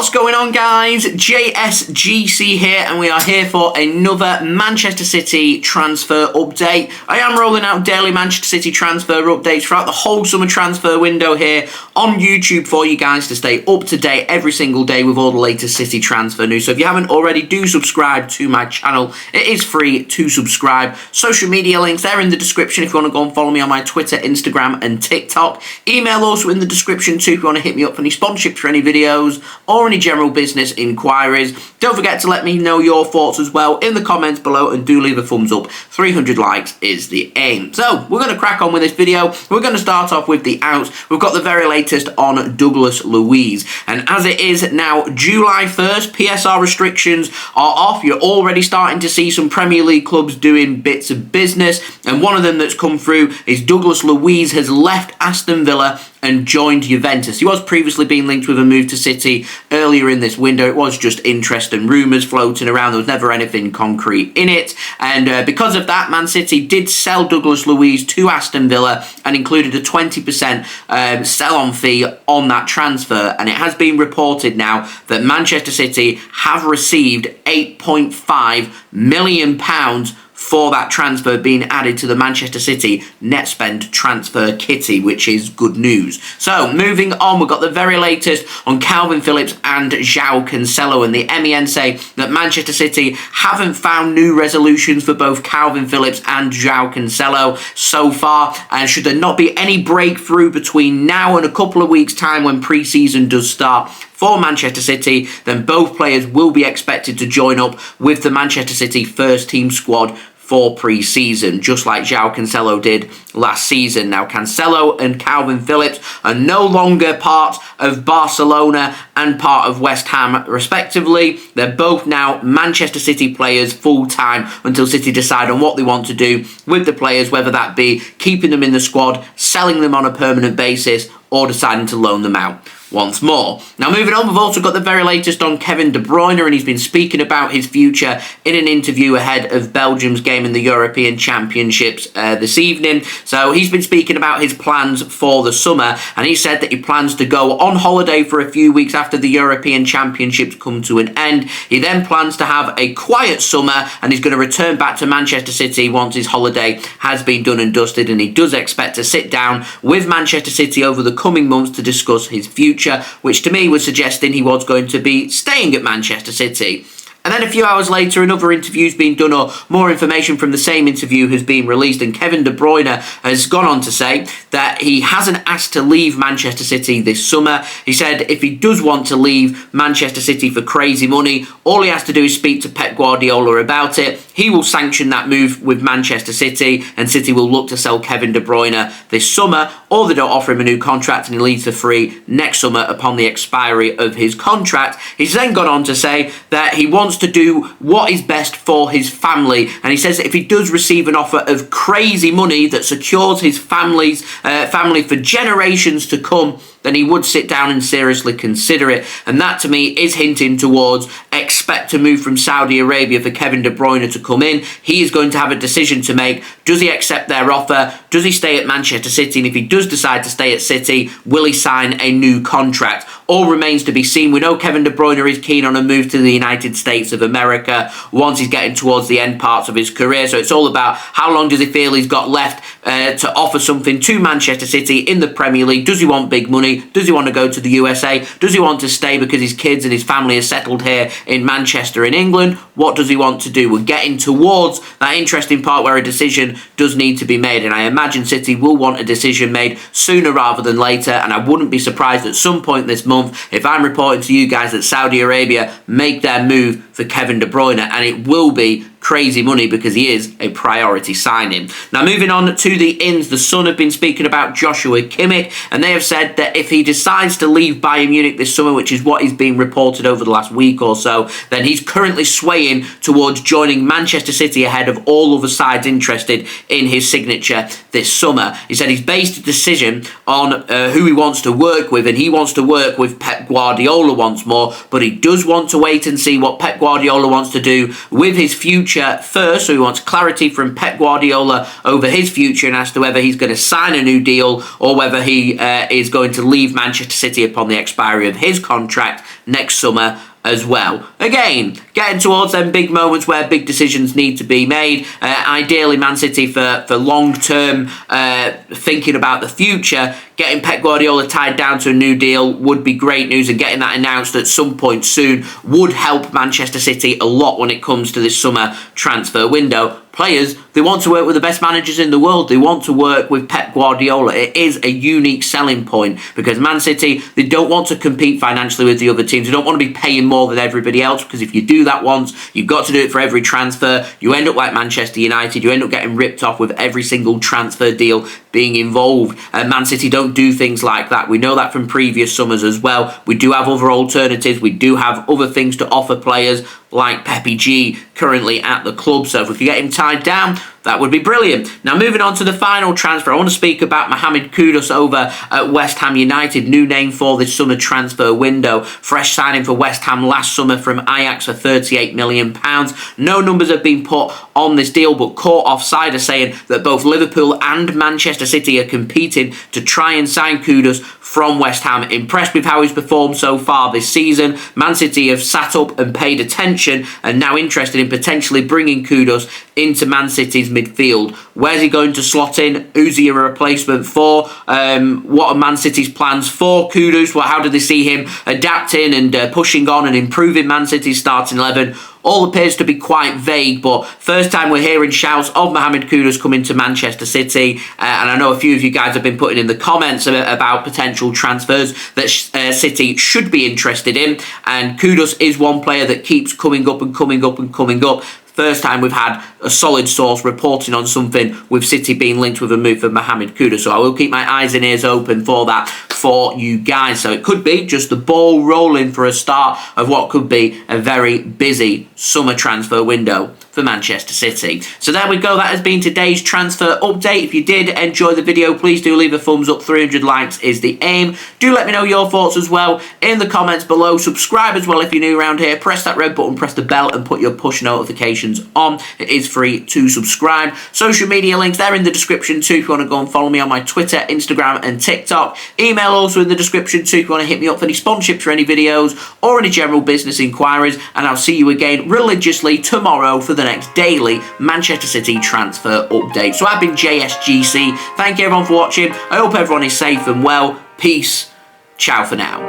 What's going on, guys? JSGC here, and we are here for another Manchester City transfer update. I am rolling out daily Manchester City transfer updates throughout the whole summer transfer window here on YouTube for you guys to stay up to date every single day with all the latest City transfer news. So if you haven't already, do subscribe to my channel. It is free to subscribe. Social media links, they're in the description if you want to go and follow me on my Twitter, Instagram and TikTok. Email also in the description too if you want to hit me up for any sponsorships for any videos or any general business inquiries. Don't forget to let me know your thoughts as well in the comments below, and do leave a thumbs up. 300 likes is the aim. So we're going to crack on with this video. We're going to start off with the outs. We've got the very latest on Douglas Luiz, and as it is now July 1st, PSR restrictions are off. You're already starting to see some Premier League clubs doing bits of business, and one of them that's come through is Douglas Luiz has left Aston Villa and joined Juventus. He was previously being linked with a move to City earlier in this window. It was just interest and rumours floating around. There was never anything concrete in it. And because of that, Man City did sell Douglas Luiz to Aston Villa and included a 20% sell-on fee on that transfer. And it has been reported now that Manchester City have received £8.5 million for that transfer being added to the Manchester City net spend transfer kitty, which is good news. So moving on, we've got the very latest on Kalvin Phillips and Joao Cancelo, and the MEN say that Manchester City haven't found new resolutions for both Kalvin Phillips and Joao Cancelo so far, and should there not be any breakthrough between now and a couple of weeks' time when pre-season does start for Manchester City, then both players will be expected to join up with the Manchester City first team squad for pre-season, just like Joao Cancelo did last season. Now, Cancelo and Kalvin Phillips are no longer part of Barcelona and part of West Ham, respectively. They're both now Manchester City players full-time until City decide on what they want to do with the players, whether that be keeping them in the squad, selling them on a permanent basis, or deciding to loan them out once more. Now, moving on, we've also got the very latest on Kevin De Bruyne, and he's been speaking about his future in an interview ahead of Belgium's game in the European Championships this evening. So he's been speaking about his plans for the summer, and he said that he plans to go on holiday for a few weeks after the European Championships come to an end. He then plans to have a quiet summer, and he's going to return back to Manchester City once his holiday has been done and dusted, and he does expect to sit down with Manchester City over the coming months to discuss his future, which to me was suggesting he was going to be staying at Manchester City. And then a few hours later, another interview's been done, or more information from the same interview has been released, and Kevin De Bruyne has gone on to say that he hasn't asked to leave Manchester City this summer. He said if he does want to leave Manchester City for crazy money, all he has to do is speak to Pep Guardiola about it. He will sanction that move with Manchester City, and City will look to sell Kevin De Bruyne this summer, or they don't offer him a new contract and he leaves for free next summer upon the expiry of his contract. He's then gone on to say that he wants to do what is best for his family, and he says that if he does receive an offer of crazy money that secures his family for generations to come, then he would sit down and seriously consider it. And that to me is hinting towards expect a move from Saudi Arabia for Kevin De Bruyne to come in. He is going to have a decision to make. Does he accept their offer? Does he stay at Manchester City? And if he does decide to stay at City, will he sign a new contract? All remains to be seen. We know Kevin De Bruyne is keen on a move to the United States of America once he's getting towards the end parts of his career. So it's all about how long does he feel he's got left to offer something to Manchester City in the Premier League. Does he want big money? Does he want to go to the USA? Does he want to stay because his kids and his family are settled here in Manchester in England? What does he want to do? We're getting towards that interesting part where a decision does need to be made, and I imagine City will want a decision made sooner rather than later, and I wouldn't be surprised at some point this month if I'm reporting to you guys that Saudi Arabia make their move for Kevin De Bruyne, and it will be crazy money because he is a priority signing. Now, moving on to the ins, the Sun have been speaking about Joshua Kimmich, and they have said that if he decides to leave Bayern Munich this summer, which is what is being reported over the last week or so, then he's currently swaying towards joining Manchester City ahead of all other sides interested in his signature this summer. He said he's based a decision on who he wants to work with, and he wants to work with Pep Guardiola once more, but he does want to wait and see what Pep Guardiola wants to do with his future future first, so he wants clarity from Pep Guardiola over his future and as to whether he's going to sign a new deal or whether he is going to leave Manchester City upon the expiry of his contract next summer as well. Again, getting towards them big moments where big decisions need to be made. Ideally, Man City for long-term thinking about the future, getting Pep Guardiola tied down to a new deal would be great news, and getting that announced at some point soon would help Manchester City a lot when it comes to this summer transfer window. Players, they want to work with the best managers in the world. They want to work with Pep Guardiola. It is a unique selling point because Man City, they don't want to compete financially with the other teams. They don't want to be paying more than everybody else, because if you do that once, you've got to do it for every transfer. You end up like Manchester United. You end up getting ripped off with every single transfer deal being involved. Man City don't do things like that. We know that from previous summers as well. We do have other alternatives. We do have other things to offer players like Pepe G currently at the club. So if we could get him tied down, that would be brilliant. Now, moving on to the final transfer, I want to speak about Mohammed Kudus over at West Ham United. New name for this summer transfer window. Fresh signing for West Ham last summer from Ajax for £38 million. No numbers have been put on this deal, but Court Offside are saying that both Liverpool and Manchester City are competing to try and sign Kudus from West Ham. Impressed with how he's performed so far this season. Man City have sat up and paid attention and now interested in potentially bringing Kudus into Man City's midfield. Where's he going to slot in? Who's he a replacement for? What are Man City's plans for Kudus? Well, how do they see him adapting and pushing on and improving Man City's starting 11? All appears to be quite vague, but first time we're hearing shouts of Mohammed Kudus coming to Manchester City, and I know a few of you guys have been putting in the comments about potential transfers that City should be interested in, and Kudus is one player that keeps coming up and coming up and coming up. First time we've had a solid source reporting on something with City being linked with a move for Mohammed Kudus. So I will keep my eyes and ears open for that for you guys. So it could be just the ball rolling for a start of what could be a very busy summer transfer window for Manchester City. So there we go. That has been today's transfer update. If you did enjoy the video, please do leave a thumbs up. 300 likes is the aim. Do let me know your thoughts as well in the comments below. Subscribe as well if you're new around here. Press that red button, press the bell, and put your push notifications on. It is free to subscribe. Social media links, they're in the description too if you want to go and follow me on my Twitter, Instagram, and TikTok. Email also in the description too if you want to hit me up for any sponsorships for any videos or any general business inquiries. And I'll see you again religiously tomorrow for the next daily Manchester City transfer update. So I've been JSGC. Thank you everyone for watching. I hope everyone is safe and well. Peace. Ciao for now.